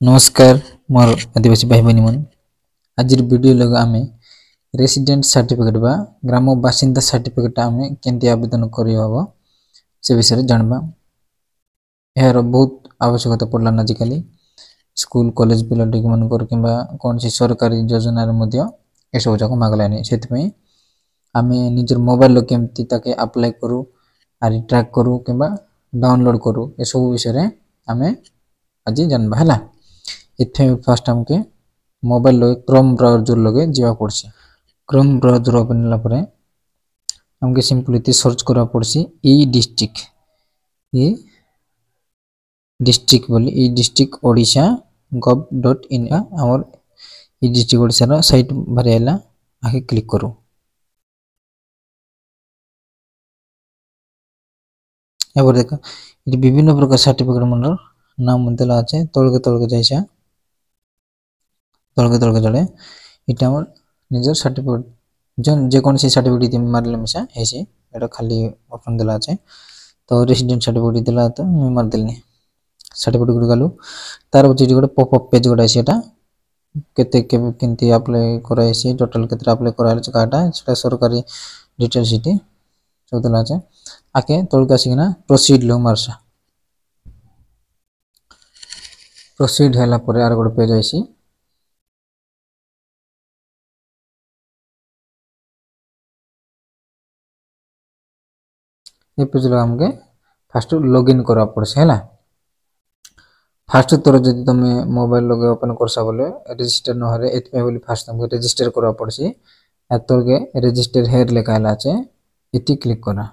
नमस्कार मोर आदिवासी भाई बहनी मन आज वीडियो लगा आमे रेसिडेंट सर्टिफिकेट बा ग्राम बासिंदा सर्टिफिकेट आमे केंति आवेदन करि हबो से विषय जानबा। यार बहुत आवश्यकता पड़ला आजिकली स्कूल कॉलेज पिला डिग मन कर किबा कोन सी सरकारी योजना रे मध्य ए सब जाको मागलानी सेति पई आमे निजर मोबाइल लो केमति ताके अप्लाई करू आरि ट्रैक करू किबा डाउनलोड करू ए सब विषय रे आमे आज जानबा हला। इथे फर्स्ट हमके मोबाइल लगे क्रोम ब्राउजर लगे जीवा पड़सी। क्रोम ब्राउजर ओपन होला परे हमके सिंपल इति सर्च करा पड़सी ई डिस्ट्रिक्ट बोली ई डिस्ट्रिक्ट ओडिशा gov.in हमर ई डिस्ट्रिक्ट ओडिशा रा साइट भरेला आके क्लिक करू। एबर देखा इति विभिन्न प्रकार सर्टिफिकेट मनर नाम देला আছে तळके जाइसा तळके जड़े इटा हमर निजर सर्टिफिकेट जन जे कोन सी सर्टिफिकेट इति मारले मिसा हेसी एटा खाली ऑप्शन देला আছে तो रेसिडेंट सर्टिफिकेट देला तो मैं मार देलनी सर्टिफिकेट गुड गलु तार बचे गोटे पॉपअप पेज गोटा सेटा केते केंति अप्लाई कराइसी टोटल केते अप्लाई कराइल काटा सेटा सरकारी डिटेल्स इति सब देला আছে आके तळके आसीना प्रोसीड लो मारसा प्रोसीड हैला परे आर गोटे पेज आइसी ये पेज लो हमके फर्स्ट लॉगिन करा पड़से हैला। फर्स्ट तोर जदि तमे मोबाइल लगे ओपन करसा बोले रजिस्टर न हरे एतपे बोली फर्स्ट हमके रजिस्टर करा पड़सी आ तोरके रजिस्टर हेयर लेखा आला আছে इति क्लिक करा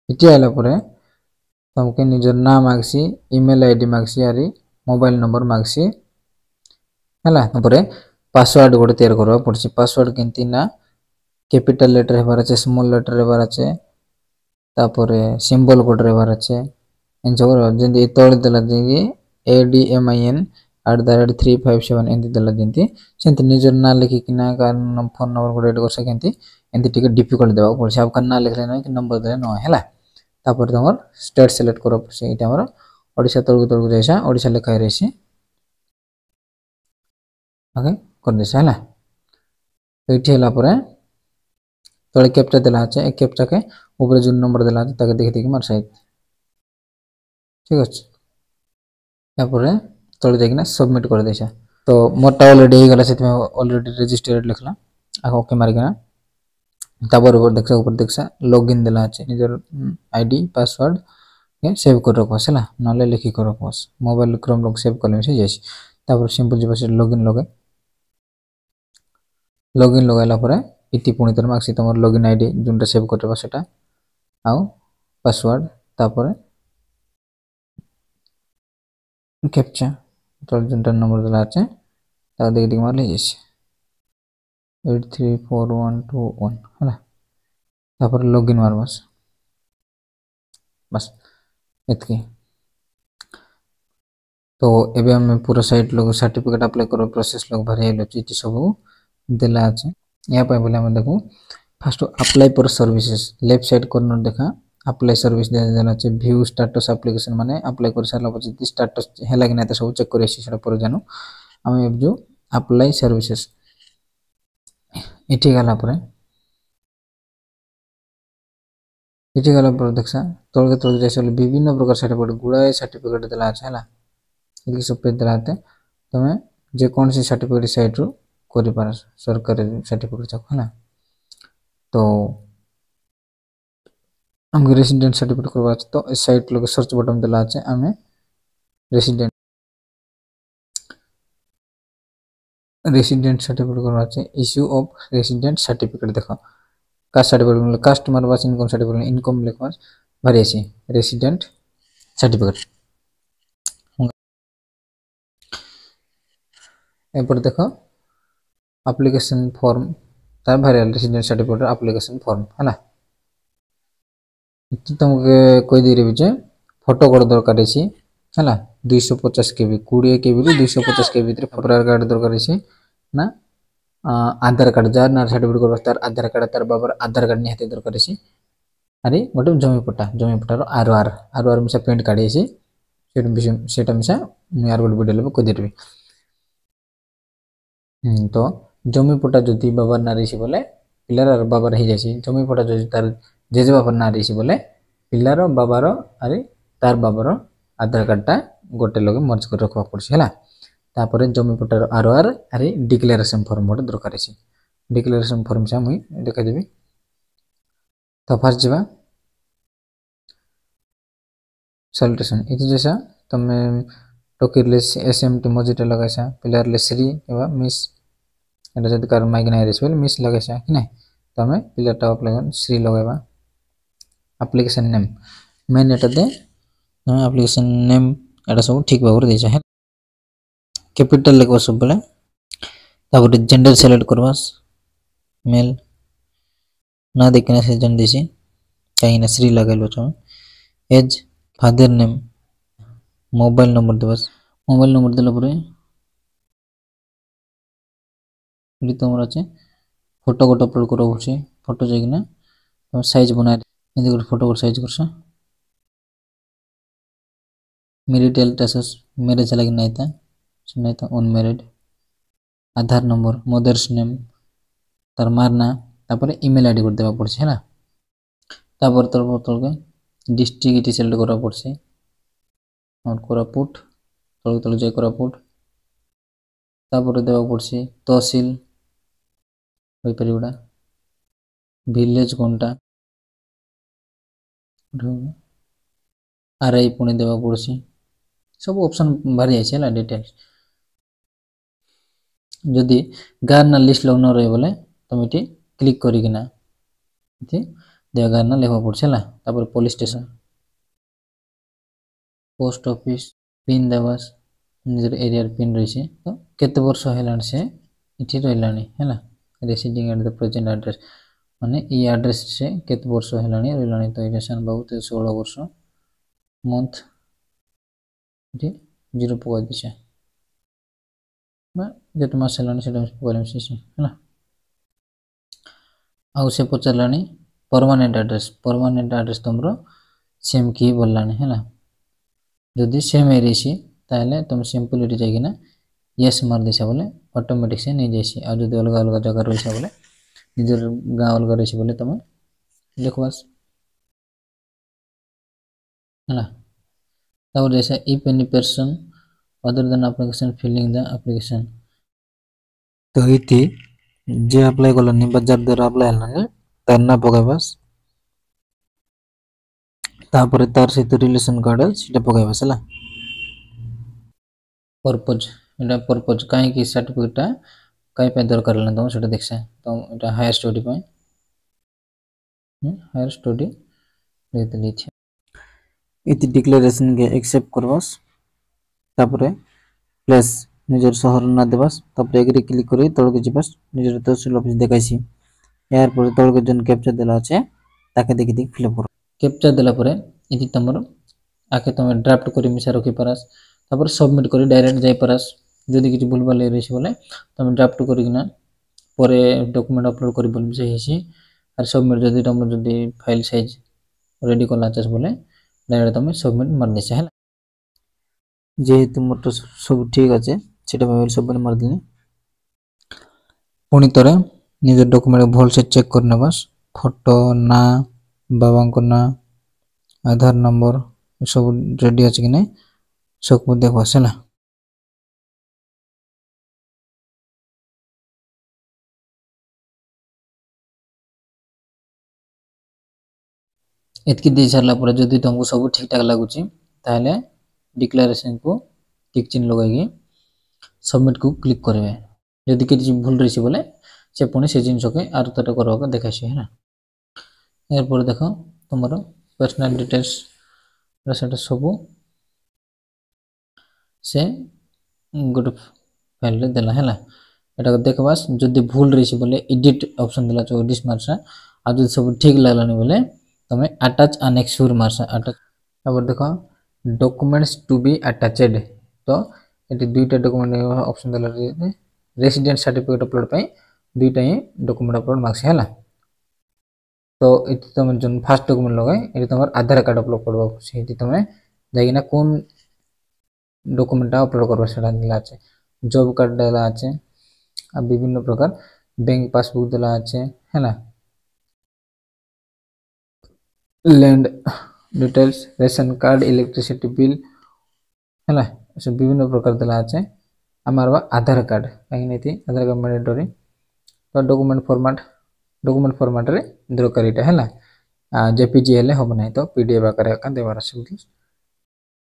इति आला परे हमके निजर नाम मागसी ईमेल आईडी मागसी आरी मोबाइल नंबर मागसी हैला। तपरे पासवर्ड गोटे तैयार करबा पड़सी पासवर्ड केंति ना कैपिटल लेटर हेबार আছে स्मॉल लेटर हेबार আছে तापरे सिंबल कोड रेबार আছে इन सब जेंति तोड़ देला जेंति admin@357 एंति देला जेंति सेंति निजर ना लिखि किना का फोन नंबर कोड ऐड कर सकेंति एंति टिके डिफिकल्ट देबा पड़छ अब ना लिखले ना कि नंबर देले न हैला। तापर तमर स्टेट सिलेक्ट करो पड़छ इटा हमर ओडिसा तळको जैसा ओडिसा लिखा रहसी ओके कर देसा हैला। एठी हैला परे तळे कैप्चा देला আছে ए कैप्चा के ऊपर जो नंबर देला আছে ताके देखि देखि मार साइड ठीक अछि तापरे तळे देखिना सबमिट कर देसा तो मोटा ऑलरेडी हे गला सेति में ऑलरेडी रजिस्टर्ड लिखला आ ओके मार गना तापर ऊपर देखसा लॉगिन देला আছে निजर आईडी पासवर्ड के सेव कर रखो हैला नले लिखि कर रखो मोबाइल क्रोम लॉग सेव करले से जैसी तापर सिंपल जिबा से लॉगिन लगाइला परे इति पुणी तर मागसी तमर लॉगिन आईडी जोंटा सेव करबा सेटा आउ पासवर्ड तापर कैप्चा तो जोंटा नंबर देला আছে ता देख देख मारले जैसे 834121 हैला तापर लॉगिन मारबस बस इतकी तो एबे हम पूरा साइट लोग सर्टिफिकेट अप्लाई करो प्रोसेस लोग भरे लो इति सब देला আছে या पे बोले हम देखो first apply for services left side corner देखा अप्लाई सर्विस दे देला আছে व्यू स्टेटस एप्लीकेशन माने अप्लाई कर साला पछी स्टेटस हेला कि ना त सब चेक करेसी सेटा पर जानो हम अब जो अप्लाई सर्विसेज इठी गला पर देखसा तोल जैसे विभिन्न प्रकार सर्टिफिकेट गुड़ाए सर्टिफिकेट देला আছে हैला इति सब पे देला आते तमे जे कोन सी सर्टिफिकेट साइट रो करि पार सरकारी सर्टिफिकेट छ हैला। तो हम रेसिडेंट सर्टिफिकेट करबा तो इस साइट लोग सर्च बटन देला আছে हमें रेसिडेंट सर्टिफिकेट करबा আছে इश्यू ऑफ रेसिडेंट सर्टिफिकेट देखो कास्ट सर्टिफिकेट मतलब कास्ट मारबास इनकम सर्टिफिकेट इनकम लिखबास भरियासी रेसिडेंट सर्टिफिकेट एपर देखो एप्लीकेशन फॉर्म ता भरियल रेसिडेंट सर्टिफिकेट एप्लीकेशन फॉर्म हैला इति तुमके कोई दे रे फोटो कोड दरकार अछि हैला 250 केबी 20 केबी रो 250 केबी भीतर फोटो कार्ड दरकार अछि ना आधार कार्ड जार ना सर्टिफिकेट करबा तार आधार कार्ड तार बाबर आधार कार्ड निहाते दरकार अछि अरे गोटे जमी पट्टा रो आरआर मिसा प्रिंट काढी अछि सेटा मिसा मुई आर गोटे वीडियो कह देबी। तो जमी पट्टा जदि बाबार ना रही बोले पिलार बाबार हो जाए। जमी पट्टा जदि तार जेजे बाबार ना रही बोले पिलार बाबार आरे तार बाबार आधार कार्डटा गोटे लगे मर्ज कर रखा पड़े है। तापर जमी पट्टार आर आरे डिक्लेरेशन फॉर्म गोटे दरकार है। डिक्लेरेशन फॉर्म से मुई देखादेवी। तो फास्ट जावा सैलुटेशन इति जैसा तमे टोकिरले एसएमटी मजिटा लगाइसा पिलारले श्री एबा मिस एटा जदि कार माइक नै रेस मिस लगाइसा कि नै तमे पिलारटा अप्लाई श्री लगाइबा। एप्लिकेशन नेम मेन एटा दे एप्लिकेशन नेम एटा सब ठीक भाବରେ देइसा है। कैपिटल लिखबा सब बेले तापर जेंडर सेलेक्ट करबास मेल ना देखना से जन देसी कहीं ना श्री लगाइलो छ। Age father name mobile number देबास मोबाइल नंबर देला परे ये तुमर अच्छे फोटो गोटे अपलोड करा होछि। फोटो जाइना तुम साइज बना एंदी गोटे फोटो साइज करसा। मैरिटल स्टेटस मैरिज लगी नहीं था अनमैरिड। आधार नंबर मदर्स नेम तार मारना तापर ईमेल आईडी कर देबा पड़छ हैला। तापर तल के डिस्ट्रिक्ट इति सेलेक्ट करा पड़छ और कोरापुट तल जाय कोरापुट। तापर देबा पड़छ तहसील होई परिबा विलेज कोनटा आरआई पुणे देबा पड़छ। सब ऑप्शन बाहर जाय छला डिटेल्स। जदि गार ना लिस्ट लग न रहे बोले तुम इति क्लिक करी किना इति देगा गार ना लेखा पड़छला। तापर police station post office pin देबास निजर एरिया पिन रही तो केते वर्ष हेलान से इति रहलानी हैला। Residing at the present address माने ई एड्रेस से केते वर्ष हेलानी रहलानी तो इलेक्शन बहुत 16 वर्ष मंथ इति 0 पका दिशा जेत मास हेलानी सेटा पकाइम से हैला। आउ से पचरलानी परमानेंट एड्रेस तुमरो सेम की बोललानी हैला। जदि सेम एरिया ताले तुम सिंपल इति जागिना यस मार देसा बोले ऑटोमेटिक से नहीं जाइसी। आ जदि अलग अलग जगह रहिसा बोले निजर गांव अलग रहिसी बोले तुम लिखबास हैला। तापर जैसा if any person other than application filling the application तो इति जे अप्लाई करलनी बाजार द्वारा अप्लाई हलानी तार ना पकाइबास। तापर तार सहित रिलेशन कार्ड सेटा पकाइबास हैला। पर्पज एटा पर्पज काहे कि सर्टिफिकेटटा काहे पे दरकार हला तुम सेटा देखसा। तो एटा हायर स्टडी पे हायर स्टडी देतली छ इति डिक्लेरेशन के एक्सेप्ट करबास। तापर प्लेस निजर शहर ना देबास। तापर एग्री क्लिक करी तळ के जिबास निजर तहसील ऑफिस देखाइसी। यार पर तळ के जन कैप्चा देला আছে ताके देखि देख फिल अप कर कैप्चा देला परे इति तमर आके तुम ड्राफ्ट करी मिसा रखि पारास। तापर सबमिट करी डायरेक्ट जाय पारास। जदि किछि भूल भाल रहिछि बोले तुम ड्राफ्ट करी किना परे डॉक्यूमेंट अपलोड करी बोल मिसा हेछि और सबमिट जदि तुम जदि फाइल साइज रेडी करला चास बोले डायरेक्ट तुम सबमिट मार देसा हैला। जे तुमर तो सब ठीक আছে সেটা ভাবে सबमिट मार दिनी। पुणी तरे निज डॉक्यूमेंट भल से चेक करने बस फोटो ना बाबा को ना आधार नंबर सब रेडी अछि कि नै सब को देखबा सेला। एतकी दे सारला पर जदि तुमको सब ठीक ठाक लागुची ताले डिक्लेरेशन को टिक चिन्ह लगाई सबमिट को क्लिक करबे। जदि किछि भूल रहिछि बोले से पुणी से जिनस के आर तट करबा के देखाइछि हैला। यार पर देखो तुमरो पर्सनल डिटेल्स सेटा सब से गुड फाइल रे देला हैला। एटा देखबास जदि भूल रहिछि बोले एडिट ऑप्शन देला 24 मार्सा आ जदि सब ठीक लागलानी बोले तमे अटैच अनेक्सुर मार्सा अटैच। अब देखो डॉक्यूमेंट्स टू बी अटैच्ड तो एटी दुईटा डॉक्यूमेंट ऑप्शन देला रेसिडेंट सर्टिफिकेट अपलोड पई दुईटा ही डॉक्यूमेंट अपलोड मार्क्स हैला। तो इति तुम जन फर्स्ट डॉक्यूमेंट लगाय एटी तुमर आधार कार्ड अपलोड करबा से एटी तुम जागिना कोन डॉक्यूमेंट अपलोड करबा सेटा दिला আছে जॉब कार्ड देला আছে आ विभिन्न प्रकार बैंक पासबुक देला আছে हैला land details ration card electricity bill हैला सब विभिन्न प्रकार देला আছে आमार आधार कार्ड कहीं नहीं आधार कार्ड मैंडेटरी तो डॉक्यूमेंट फॉर्मेट रे दरकारीटा हैला जेपीजी हेले हम नहीं तो पीडीएफ आकार का देवार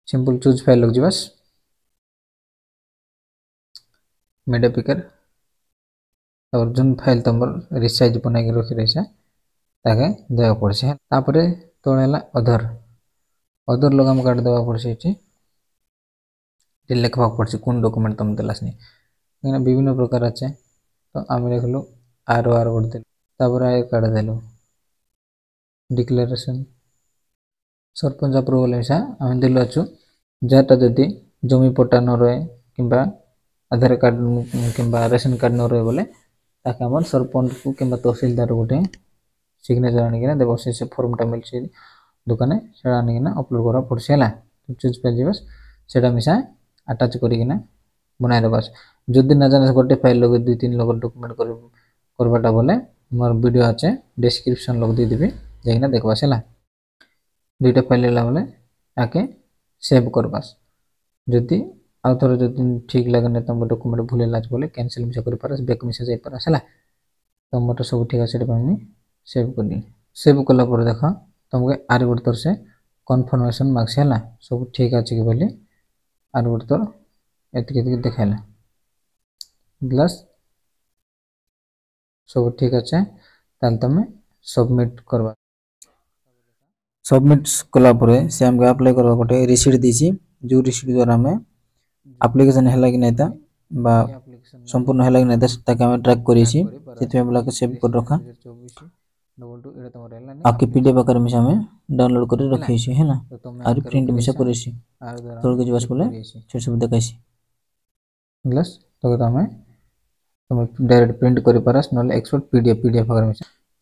सिंपल चूज फाइल लग जिबास मीडिया पिकर और जोन फाइल तुमर रिसाइज बना के रखी रहिसा ताके देवा पड़से तापरे तोळेला अदर लगाम काट देवा पड़से लिखवा पड़से कोन डॉक्यूमेंट तुम देलासनी एना विभिन्न प्रकार আছে तो आमे लिखलो आर वर्ड दे तापरे आय कार्ड देलो डिक्लेरेशन सरपंच अप्रूवल ऐसा आमे दिलो अछु जाटा जदी जमी पट्टा न रहे किंबा आधार कार्ड किंबा रेशन कार्ड न रहे बोले ताके हमर सरपंच को किंबा तहसीलदार गोटे सिग्नेचर आनी के देबो से फॉर्मटा मिलसी दुकाने सेडा आनी के अपलोड करा पड़से हला चूज पे जिबस सेडा मिसा अटैच करी के बनाय देबास जदी न जाने गोटे फाइल लगे 2-3 लोग डॉक्यूमेंट करबाटा बोले मोर वीडियो আছে डिस्क्रिप्शन लग दे देबे जाइना देखबास हला दुईटा फाइल ला बोले आके सेव करबास जदी आउथर जदी ठीक लागने तुम डॉक्यूमेंट भूले लाच बोले कैंसिल मिसा कर पारस बैक मिसा जाय पारस हला तुमर सब ठीक আছে रे पानी सेव कर दी सेव कला पर देखा तुमके आर गुड तर से कन्फर्मेशन मार्क्स हला सब ठीक আছে कि बोले आर गुड तर एतके देखाइला ग्लास सब ठीक আছে ताल तमे सबमिट करबा सबमिट कला परे से हमके अप्लाई करबा गोटे रिसीट दिसी जो रिसीट द्वारा हमें एप्लीकेशन हैला कि नैता बा संपूर्ण हैला कि नैता ताके हम ट्रैक करिसी सेति हमला के सेव कर रखा आके पीडीएफ आकार में हमें डाउनलोड कर रखिसी है ना और प्रिंट में से करिसी तोड़ के जबास बोले छोट सब देखाइसी ग्लास तो हमें तुम डायरेक्ट प्रिंट करि पारस नले एक्सपोर्ट पीडीएफ आकार में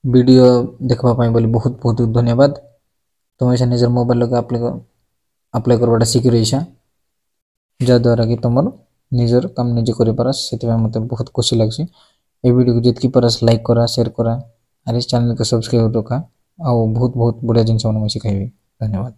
वीडियो देखबा पाई बोली बहुत बहुत धन्यवाद तुम ऐसा निजर मोबाइल लगे अप्लाई करवाटा शिखि रहिसा जा द्वारा कि तुम निजर काम निजे करि पारस सेति मते बहुत खुशी लागसी ए वीडियो को जितकी पारस लाइक करा शेयर करा और इस चैनल को सब्सक्राइब रखा और बहुत बहुत बढ़िया जिनस मन सिखाइबे धन्यवाद।